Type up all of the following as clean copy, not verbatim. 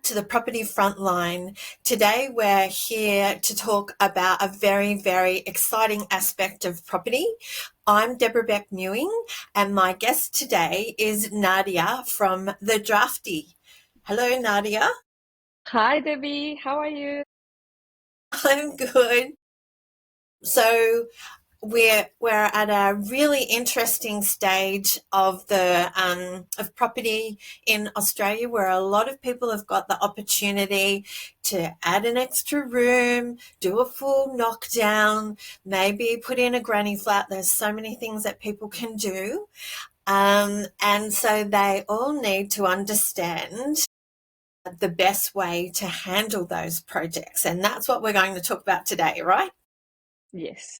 to the Property Frontline. Today we're here to talk about a very, very exciting aspect of property. I'm Debra Beck-Mewing and my guest today is Nadia from the Drafty. Hello, Nadia. Hi, Debbie. How are you? I'm good. So we're at a really interesting stage of the of property in Australia, where a lot of people have got the opportunity to add an extra room, do a full knockdown, maybe put in a granny flat. There's so many things that people can do, and so they all need to understand the best way to handle those projects, and that's what we're going to talk about today, right? Yes.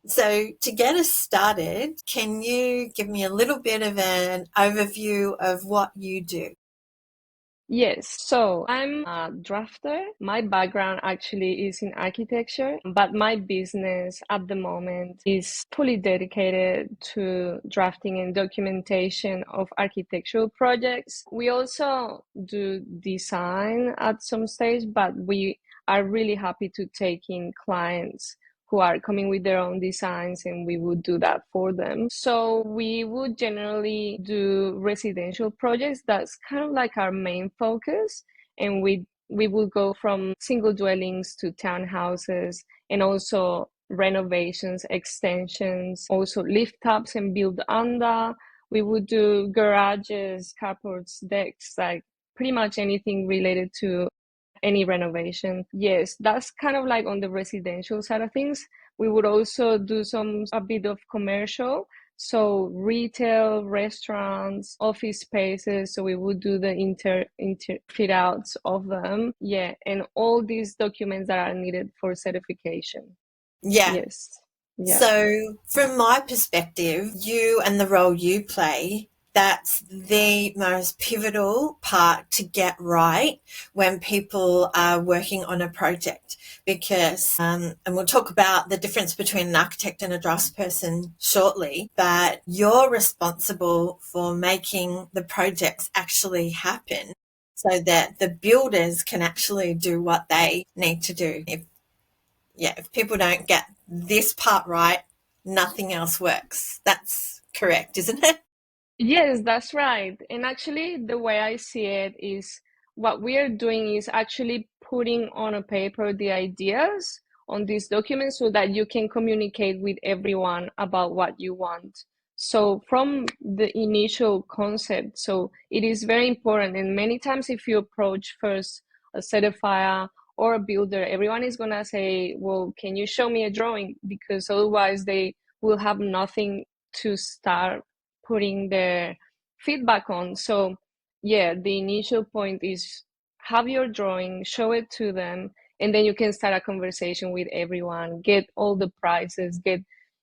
So to get us started, can you give me a little bit of an overview of what you do? Yes. So I'm a drafter. My background actually is in architecture, but my business at the moment is fully dedicated to drafting and documentation of architectural projects. We also do design at some stage, but we are really happy to take in clients who are coming with their own designs, and we would do that for them. So we would generally do residential projects. That's kind of like our main focus. And we would go from single dwellings to townhouses, and also renovations, extensions, also lift ups and build under. We would do garages, carports, decks, like pretty much anything related to any renovation. Yes, that's kind of like on the residential side of things. We would also do a bit of commercial, so retail, restaurants, office spaces. So we would do the inter fit outs of them. Yeah, and all these documents that are needed for certification. Yeah. Yes. Yeah. So from my perspective, you and the role you play, that's the most pivotal part to get right when people are working on a project, because, and we'll talk about the difference between an architect and a draftsperson shortly, but you're responsible for making the projects actually happen so that the builders can actually do what they need to do. If people don't get this part right, nothing else works. That's correct, isn't it? Yes, that's right. And actually, the way I see it is what we are doing is actually putting on a paper the ideas on this document so that you can communicate with everyone about what you want. So from the initial concept, so it is very important. And many times if you approach first a certifier or a builder, everyone is gonna say, well, can you show me a drawing? Because otherwise they will have nothing to start putting their feedback on. So yeah, the initial point is have your drawing, show it to them, and then you can start a conversation with everyone, get all the prices, get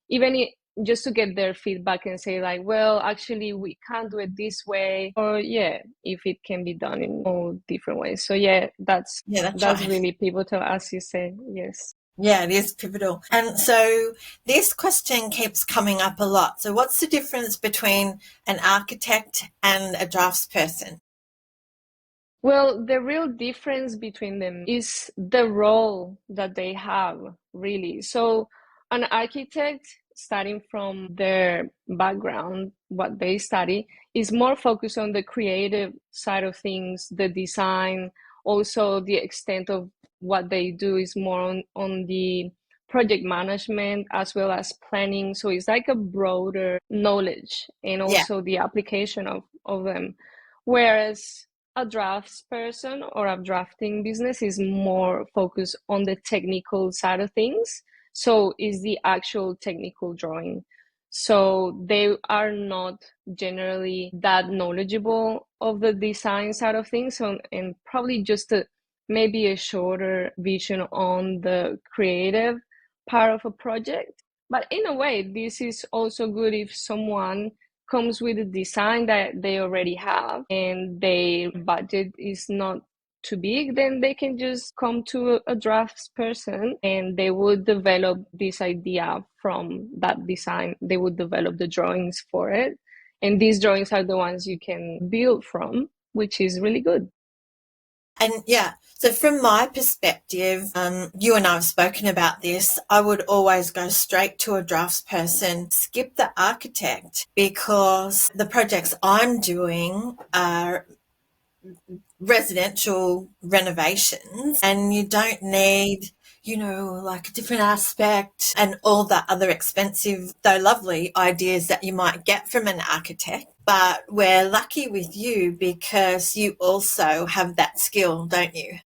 even just to get their feedback and say like, well, actually we can't do it this way, or yeah, if it can be done in all different ways. So yeah, Yeah, that's that's right. really pivotal, as you say. Yes. Yeah, it is pivotal. And so this question keeps coming up a lot. So what's the difference between an architect and a draftsperson? Well, the real difference between them is the role that they have, really. So, an architect, starting from their background, what they study, is more focused on the creative side of things, the design, also the extent of what they do is more on the project management as well as planning. So, it's like a broader knowledge and Yeah, also the application of them. Whereas a drafts person or a drafting business is more focused on the technical side of things. So is the actual technical drawing. So they are not generally that knowledgeable of the design side of things, and probably just maybe a shorter vision on the creative part of a project. But in a way, this is also good if someone comes with a design that they already have and their budget is not too big, then they can just come to a drafts person and they would develop this idea from that design. They would develop the drawings for it. And these drawings are the ones you can build from, which is really good. And yeah, so from my perspective, you and I have spoken about this. I would always go straight to a draftsperson, skip the architect, because the projects I'm doing are residential renovations, and you don't need, like a different aspect and all the other expensive, though lovely, ideas that you might get from an architect. But we're lucky with you because you also have that skill, don't you?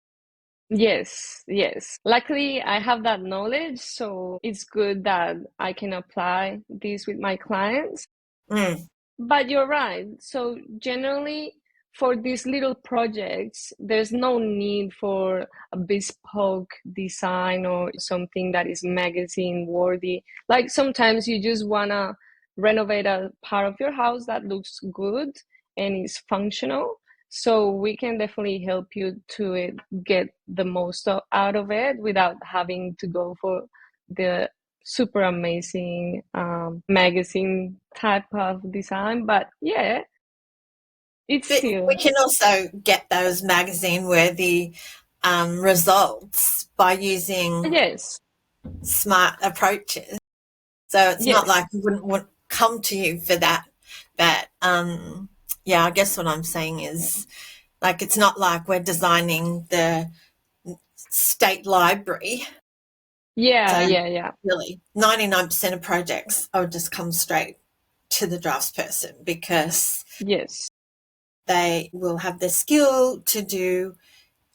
Yes, yes. Luckily, I have that knowledge, so it's good that I can apply this with my clients. Mm. But you're right. So generally, for these little projects, there's no need for a bespoke design or something that is magazine worthy. Like sometimes you just wanna renovate a part of your house that looks good and is functional. So we can definitely help you to get the most out of it without having to go for the super amazing magazine type of design. But yeah, it's But we still, can also get those magazine worthy results by using yes, smart approaches. So it's not yes, like we wouldn't want come to you for that. But yeah, I guess what I'm saying is, like, it's not like we're designing the state library. yeah, So yeah, yeah, really, 99% of projects I would just come straight to the draftsperson because yes, they will have the skill to do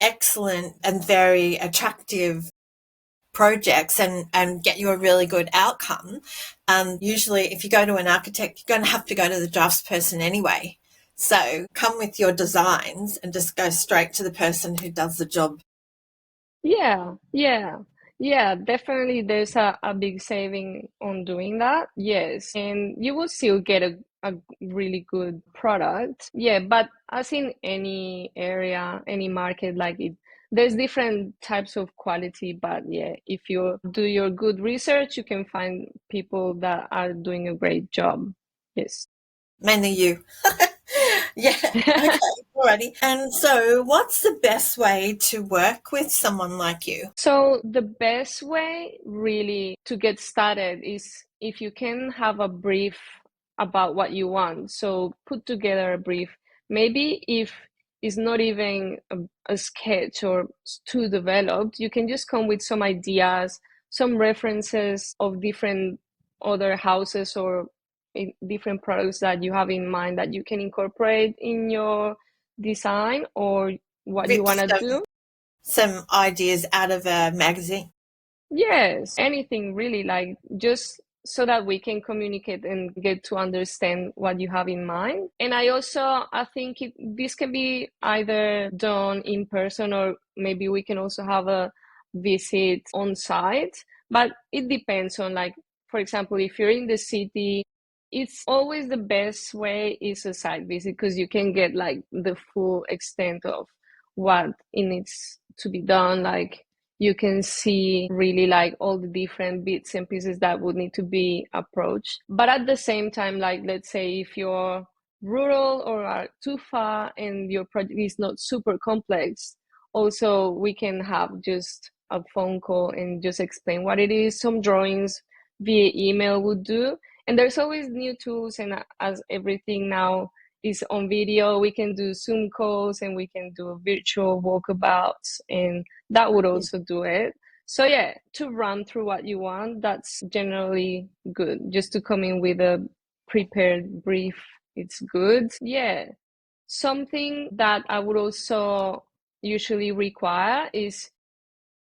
excellent and very attractive projects and get you a really good outcome. Usually, if you go to an architect, you're going to have to go to the draftsperson anyway. So come with your designs and just go straight to the person who does the job. yeah, yeah. Yeah, definitely there's a big saving on doing that. Yes. And you will still get a really good product. Yeah, but as in any area, any market, like there's different types of quality, but yeah, if you do your good research, you can find people that are doing a great job. Yes. Mainly you. Yeah. Okay. Alrighty. And so, what's the best way to work with someone like you? So the best way really to get started is if you can have a brief about what you want. So put together a brief. Maybe if it's not even a sketch or too developed, you can just come with some ideas, some references of different other houses or different products that you have in mind that you can incorporate in your design or what you Rip want to do. some ideas out of a magazine. Yes, anything really, like just so that we can communicate and get to understand what you have in mind. And I think this can be either done in person or maybe we can also have a visit on site, but it depends on like, for example, if you're in the city, it's always the best way is a site visit because you can get like the full extent of what it needs to be done, like you can see really like all the different bits and pieces that would need to be approached. But at the same time, like let's say if you're rural or are too far and your project is not super complex, also we can have just a phone call and just explain what it is. Some drawings via email would do. And there's always new tools, and as everything now is on video, we can do Zoom calls and we can do virtual walkabouts, and that would also do it. So yeah, to run through what you want, that's generally good. Just to come in with a prepared brief, it's good. Yeah. Something that I would also usually require is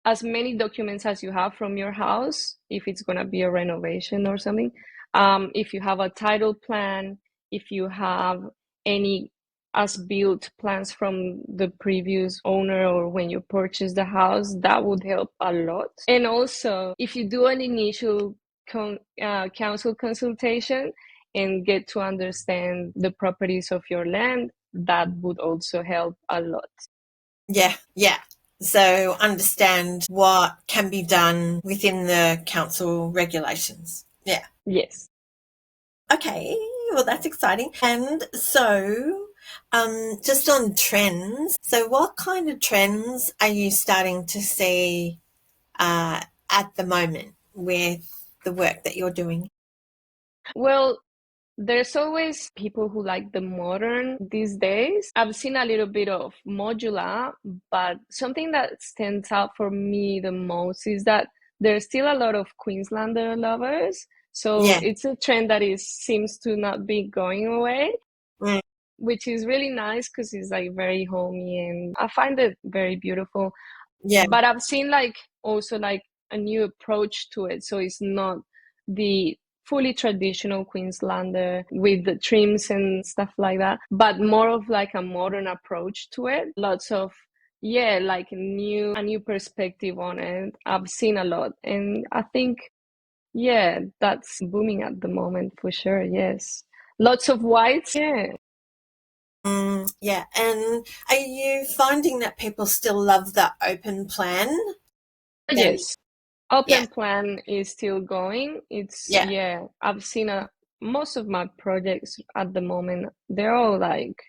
as many documents as you have from your house, if it's going to be a renovation or something. If you have a title plan, if you have any as built plans from the previous owner or when you purchase the house, that would help a lot. And also, if you do an initial council consultation and get to understand the properties of your land, that would also help a lot. Yeah, yeah. So understand what can be done within the council regulations. Yeah. Yes. Okay, well, that's exciting. And so, Just on trends. So what kind of trends are you starting to see at the moment with the work that you're doing? Well, there's always people who like the modern these days. I've seen a little bit of modular, but something that stands out for me the most is that there's still a lot of Queenslander lovers. So Yeah. it's a trend that is seems to not be going away, Mm, which is really nice because it's like very homey and I find it very beautiful. yeah. But I've seen like also like a new approach to it. So it's not the fully traditional Queenslander with the trims and stuff like that, but more of like a modern approach to it. Lots of yeah, like a new perspective on it. I've seen a lot. And I think yeah, that's booming at the moment for sure. Yes. Lots of whites. Yeah. Yeah. And are you finding that people still love the open plan? Then, Yes. yeah. Open plan is still going. It's Yeah. yeah, I've seen most of my projects at the moment, they're all like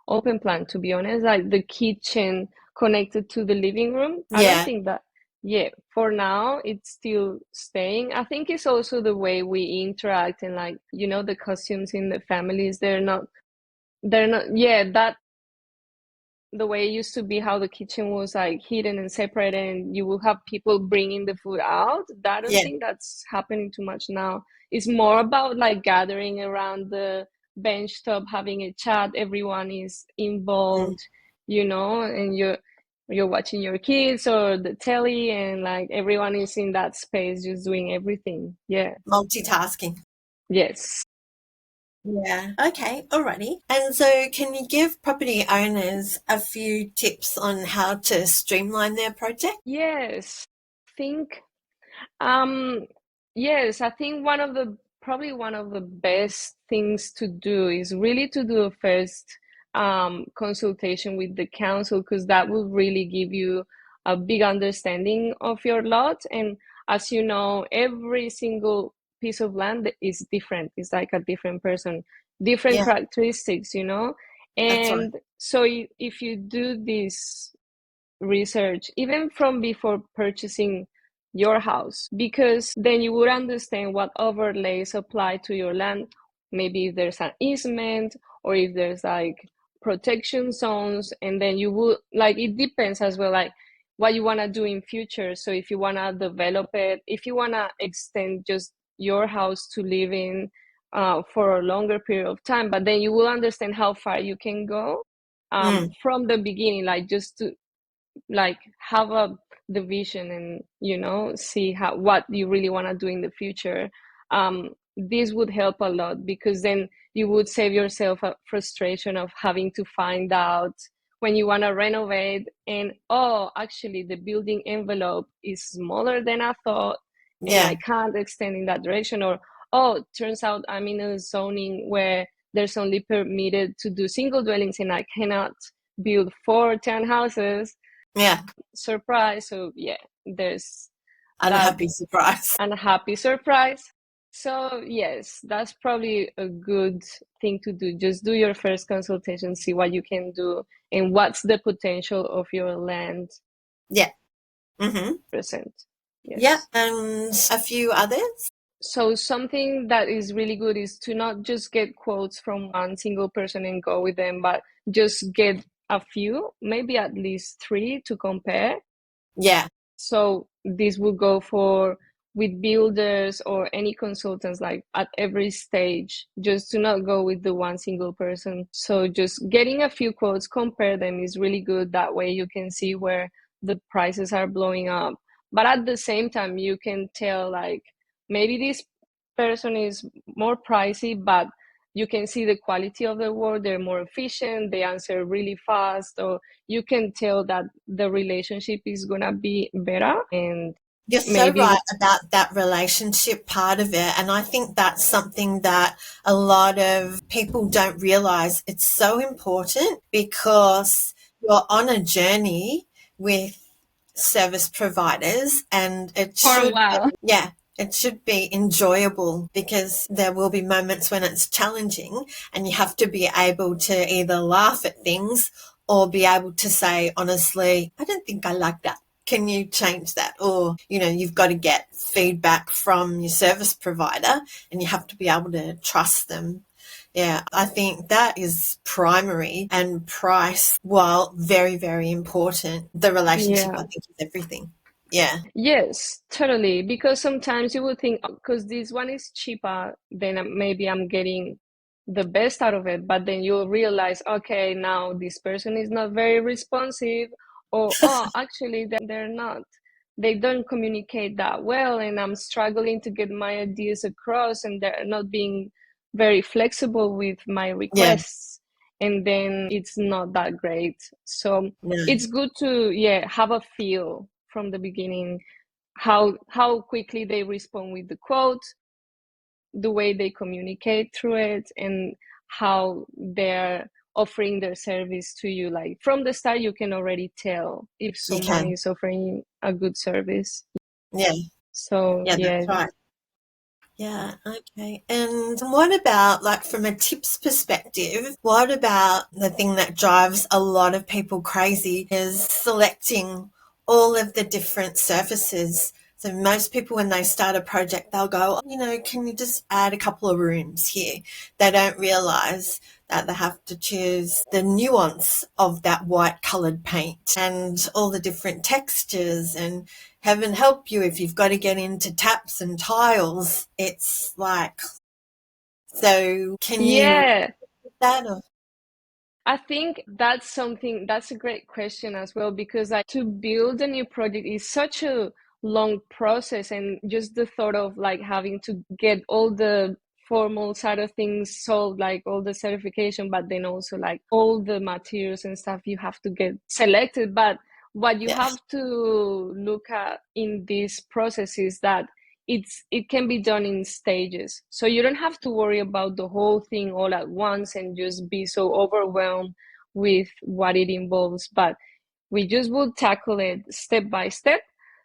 open plan to be honest, like the kitchen connected to the living room. I don't Yeah. think that yeah, for now it's still staying. I think it's also the way we interact and like, the costumes in the families, they're not yeah, that the way it used to be how the kitchen was like hidden and separated and you will have people bringing the food out. I don't Yeah. think that's happening too much now. It's more about like gathering around the bench top, having a chat, everyone is Mm, involved, and you're watching your kids or the telly and like everyone is in that space just doing everything. Yeah. multitasking. Yes. Yeah. Okay. Alrighty. And so, can you give property owners a few tips on how to streamline their project? Yes. Think Um, yes, I think probably one of the best things to do is really to do a first consultation with the council because that will really give you a big understanding of your lot. And as you know, every single piece of land is different. It's like a different person, different Yeah, characteristics. that's right. And so if you do this research even from before purchasing your house because then you would understand what overlays apply to your land, maybe if there's an easement or if there's like protection zones, and then you would like it depends as well like what you want to do in future. So if you want to develop it, if you want to extend just your house to live in for a longer period of time, but then you will understand how far you can go Mm, from the beginning, like just to like have the vision and see what you really want to do in the future. This would help a lot because then you would save yourself a frustration of having to find out when you want to renovate and oh, actually the building envelope is smaller than I thought and I yeah, can't extend in that direction, or oh, turns out I'm in a zoning where there's only permitted to do single dwellings and I cannot build 4 townhouses. yeah. Surprise. So yeah, there's that Unhappy surprise. unhappy surprise. So yes, that's probably a good thing to do. Just do your first consultation, see what you can do and what's the potential of your land Yeah. Mm-hmm. present. Yeah, Yes. and a few others. So something that is really good is to not just get quotes from one single person and go with them, but just get a few, maybe at least three to compare. Yeah, So this will go for with builders or any consultants like at every stage, just to not go with the one single person. So just getting a few quotes, compare them is really good. That way you can see where the prices are blowing up. But at the same time, you can tell like maybe this person is more pricey, but you can see the quality of the work. They're more efficient, they answer really fast, or you can tell that the relationship is gonna be better and you're so maybe right about that relationship part of it. And I think that's something that a lot of people don't realize. It's so important because you're on a journey with service providers and it for a should, while. yeah, It should be enjoyable because there will be moments when it's challenging and you have to be able to either laugh at things or be able to say, honestly, I don't think I like that. Can you change that? Or, you've got to get feedback from your service provider and you have to be able to trust them. Yeah, I think that is primary, and price, while very, very important, the relationship, I Yeah. think, is everything. Yeah, Yes, totally. Because sometimes you would think, because this one is cheaper, then maybe I'm getting the best out of it. But then you'll realize, okay, now this person is not very responsive, or oh, actually, they're not. They don't communicate that well, and I'm struggling to get my ideas across, and they're not being very flexible with my yeah, requests. And then it's not that great. So no, it's good to, yeah, have a feel from the beginning how quickly they respond with the quote, the way they communicate through it, and how they're offering their service to you. Like from the start, you can already tell if you someone can. is offering a good service. Yeah, So yeah, yeah. that's right. Yeah, okay. And what about, like, from a tips perspective, what about the thing that drives a lot of people crazy is selecting all of the different surfaces. So most people, when they start a project, they'll go, oh, can you just add a couple of rooms here? They don't realize that they have to choose the nuance of that white colored paint and all the different textures, and heaven help you if you've got to get into taps and tiles. It's like, so can you Yeah, that or I think that's a great question as well, because like to build a new project is such a long process, and just the thought of like having to get all the formal side of things solved, like all the certification, but then also like all the materials and stuff you have to get selected. But what you yeah, have to look at in this process is that it can be done in stages, so you don't have to worry about the whole thing all at once and just be so overwhelmed with what it involves. But we just will tackle it step by step.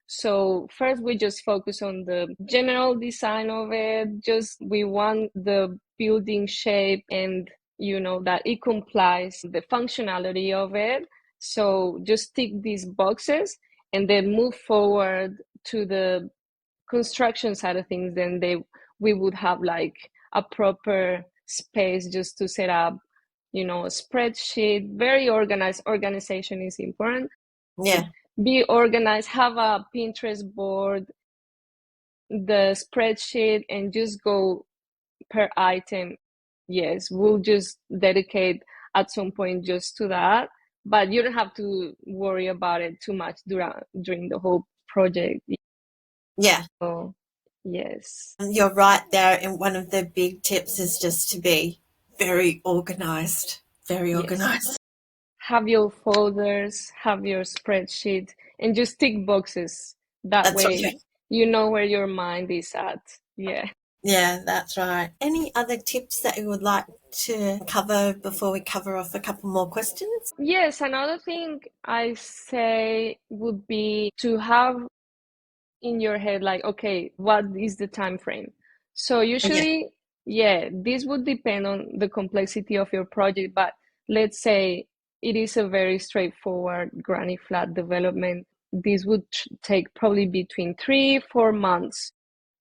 So first we just focus on the general design of it. Just we want the building shape, and that it complies the functionality of it. So just tick these boxes and then move forward to the construction side of things. Then we would have like a proper space just to set up, a spreadsheet. Very organized. Organization is important. yeah, Be organized, have a Pinterest board, the spreadsheet, and just go per item. Yes, we'll just dedicate at some point just to that, but you don't have to worry about it too much during the whole project. yeah. So yes. You're right there. And one of the big tips is just to be very organized, very Yes. organized. Have your folders, have your spreadsheet, and just tick boxes. That That's way right. you know where your mind is at. Yeah. Yeah, that's right. Any other tips that you would like to cover before we cover off a couple more questions? Yes, another thing I say would be to have in your head like, okay, what is the time frame? So Yeah, usually, yeah, this would depend on the complexity of your project, but let's say it is a very straightforward granny flat development. This would take probably between 3 4 months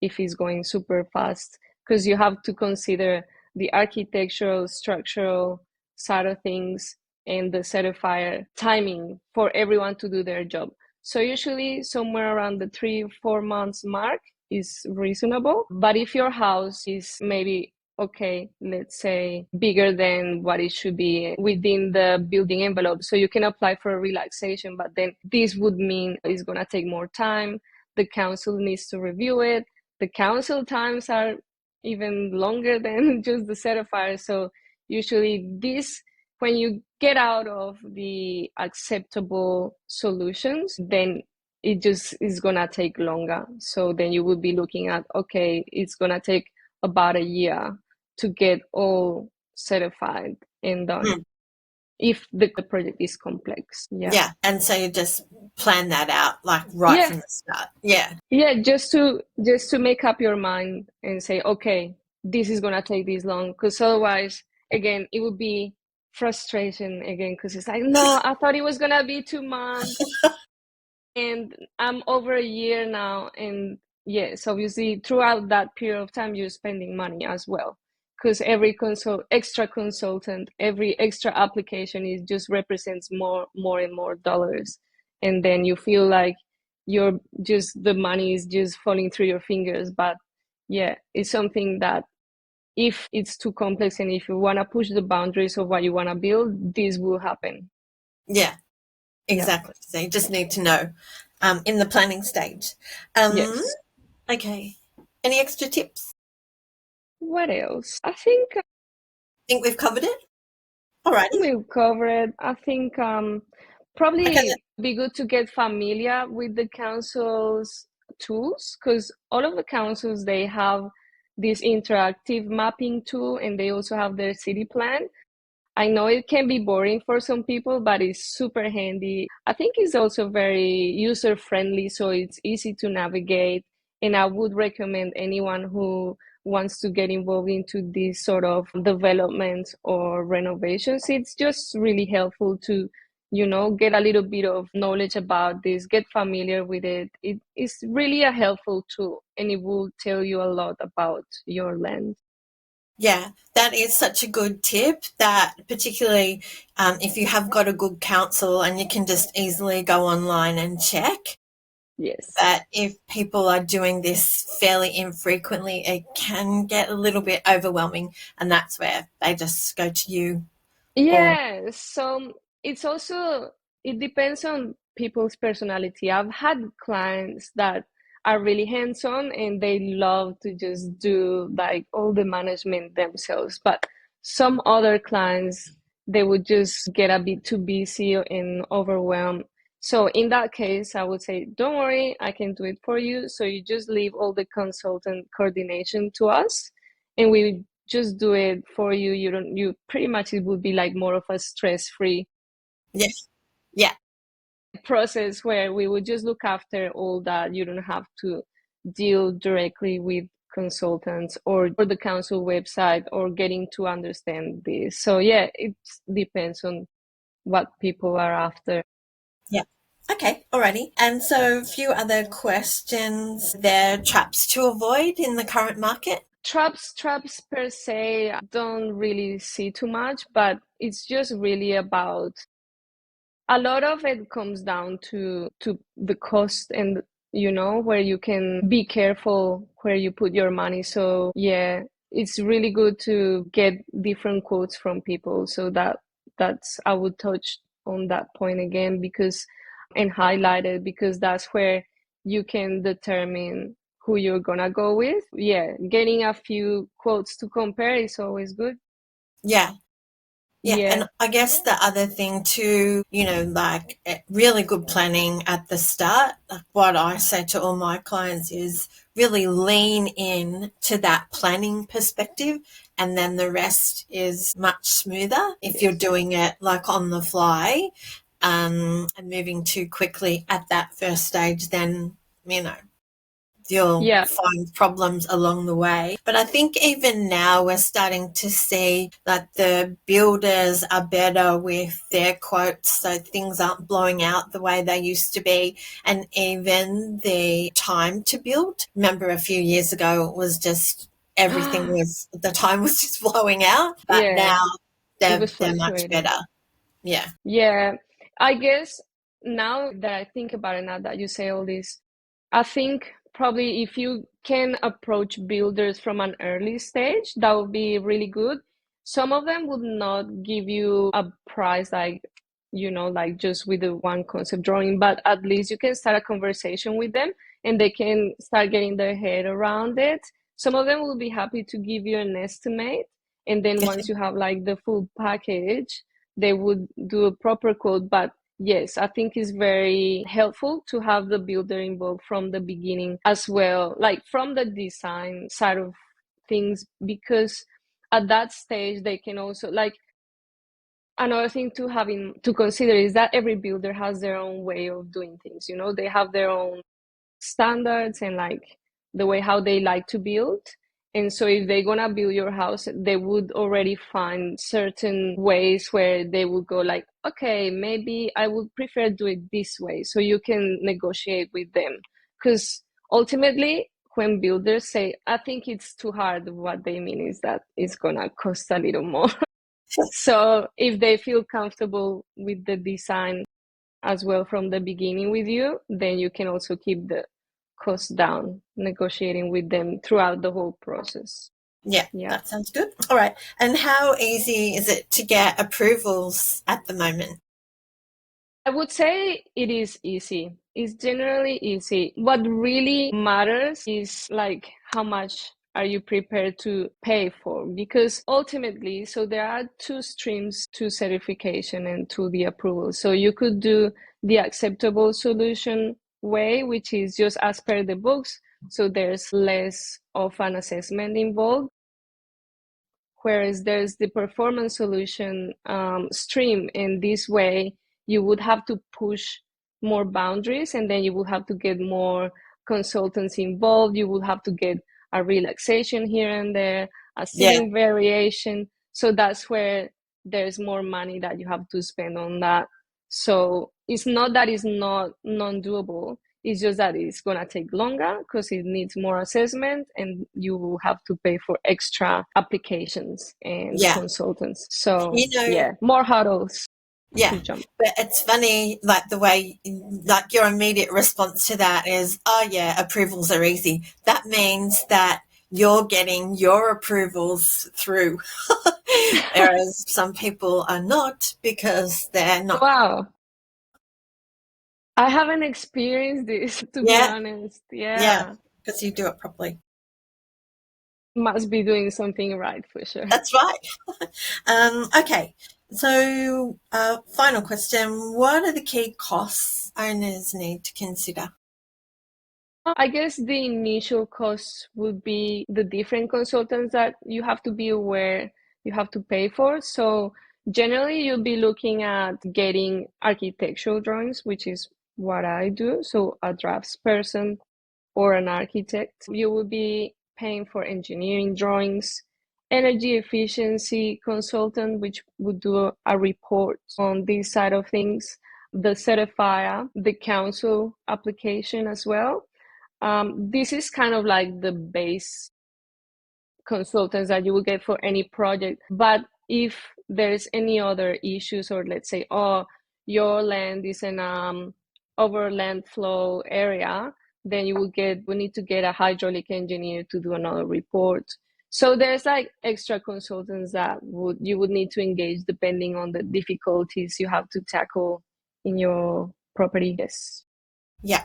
if it's going super fast, because you have to consider the architectural structural side of things and the certifier timing for everyone to do their job. So usually somewhere around the 3 4 months mark is reasonable. But if your house is maybe, okay, let's say bigger than what it should be within the building envelope, so you can apply for a relaxation, but then this would mean it's going to take more time. The council needs to review it. The council times are even longer than just the certifier. So usually this, when you get out of the acceptable solutions, then it just is gonna take longer. So then you would be looking at, okay, it's gonna take about a year to get all certified and done. mm, if the project is complex. Yeah. And so you just plan that out like Yeah. from the start. Yeah. Yeah, just to make up your mind and say, okay, this is gonna take this long, because otherwise, again, it would be frustration again, because it's like, no, I thought it was gonna be 2 months, and I'm over a year now, and yes, obviously, throughout that period of time, you're spending money as well, because every extra consultant, every extra application is just represents more and more dollars, and then you feel like you're just the money is just falling through your fingers. But yeah, it's something that if it's too complex and if you want to push the boundaries of what you want to build, this will happen. Yeah. Yeah. Exactly. So you just need to know in the planning stage. Yes. Okay. Any extra tips? What else? I think Think we've covered it? Alrighty. we'll cover it. I think Okay. probably be good to get familiar with the council's tools, because all of the councils, they have this interactive mapping tool, and they also have their city plan. I know it can be boring for some people, but it's super handy. I think it's also very user friendly, so it's easy to navigate. And I would recommend anyone who wants to get involved into this sort of development or renovations. It's just really helpful to, get a little bit of knowledge about this, get familiar with it. It is really a helpful tool, and it will tell you a lot about your land. Yeah, that is such a good tip, that particularly if you have got a good counsel and you can just easily go online and check. Yes. But if people are doing this fairly infrequently, it can get a little bit overwhelming, and that's where they just go to you. Or Yeah, so it's also, it depends on people's personality. I've had clients that are really hands-on and they love to just do like all the management themselves. But some other clients, they would just get a bit too busy and overwhelmed. So in that case, I would say, don't worry, I can do it for you. So you just leave all the consultant coordination to us, and we just do it for you. You pretty much, it would be like more of a stress-free yeah, yeah, process where we would just look after all that. You don't have to deal directly with consultants or the council website or getting to understand this. So yeah, it depends on what people are after. yeah. Okay, alrighty. And so a few other questions there, traps to avoid in the current market. Traps per se, I don't really see too much, but it's just really about, a lot of it comes down to the cost, and where you can be careful where you put your money. So yeah, it's really good to get different quotes from people, so that's I would touch on that point again, because and highlight it, because that's where you can determine who you're gonna go with. Yeah, getting a few quotes to compare is always good. Yeah. Yeah, Yeah. and I guess the other thing too, like really good planning at the start. Like what I say to all my clients is really lean in to that planning perspective, and then the rest is much smoother. If you're Yes. doing it like on the fly, and moving too quickly at that first stage, then, you know, you'll Yeah. find problems along the way. But I think even now we're starting to see that the builders are better with their quotes, so things aren't blowing out the way they used to be. And even the time to build. Remember a few years ago it was just the time was just blowing out, but Yeah, now it they're was they're much fluctuating. better. Yeah. Yeah, I guess now that I think about it, now that you say all this, I think probably if you can approach builders from an early stage, that would be really good. Some of them would not give you a price like, like just with the one concept drawing, but at least you can start a conversation with them and they can start getting their head around it. Some of them will be happy to give you an estimate. And then once you have like the full package, they would do a proper quote. But yes, I think it's very helpful to have the builder involved from the beginning as well, like from the design side of things, because at that stage they can also, like, another thing to having to consider is that every builder has their own way of doing things. You know, they have their own standards and like the way how they like to build. And so if they're gonna build your house, they would already find certain ways where they would go like, okay, maybe I would prefer do it this way. So you can negotiate with them. Because ultimately, when builders say, I think it's too hard, what they mean is that it's gonna cost a little more. So if they feel comfortable with the design as well from the beginning with you, then you can also keep the cost down, negotiating with them throughout the whole process. Yeah, Yeah. that sounds good. All right. And how easy is it to get approvals at the moment? I would say it is easy. It's generally easy. What really matters is like how much are you prepared to pay for? Because ultimately, so there are two streams to certification and to the approval. So you could do the acceptable solution way, which is just as per the books. So there's less of an assessment involved. Whereas there's the performance solution stream. In this way, you would have to push more boundaries, and then you will have to get more consultants involved. You will have to get a relaxation here and there, a ceiling variation. So that's where there's more money that you have to spend on that. So it's not that it's not non-doable. It's just that it's going to take longer because it needs more assessment, and you will have to pay for extra applications and consultants. So, more hurdles to jump. But it's funny, like the way, like your immediate response to that is, oh yeah, approvals are easy. That means that you're getting your approvals through, whereas some people are not because they're not. Wow. I haven't experienced this, to be honest. Yeah, because you do it properly. Must be doing something right for sure. That's right. Okay, so final question. What are the key costs owners need to consider? I guess the initial costs would be the different consultants that you have to be aware you have to pay for. So generally, you'll be looking at getting architectural drawings, which is what I do. So a draftsperson or an architect. You will be paying for engineering drawings, energy efficiency consultant, which would do a report on this side of things, the certifier, the council application as well. This is kind of like the base consultants that you will get for any project. But if there's any other issues, or let's say, oh, your land is in over land flow area, then we need to get a hydraulic engineer to do another report. So there's like extra consultants that you would need to engage depending on the difficulties you have to tackle in your property. Yes. Yeah.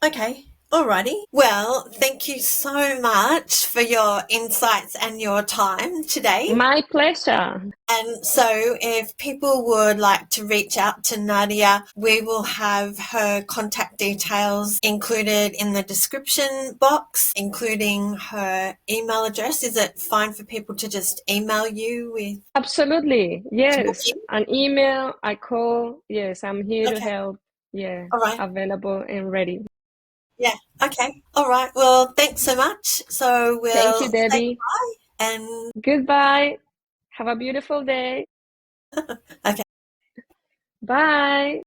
Okay. Alrighty. Well, thank you so much for your insights and your time today. My pleasure. And so if people would like to reach out to Nadia, we will have her contact details included in the description box, including her email address. Is it fine for people to just email you with? Absolutely. Yes. An email, a call. Yes, I'm here to help. Yeah. All right. Available and ready. Yeah. Okay. All right. Well, thanks so much. So we'll Thank you, Debbie. say bye and goodbye. Have a beautiful day. Okay. Bye.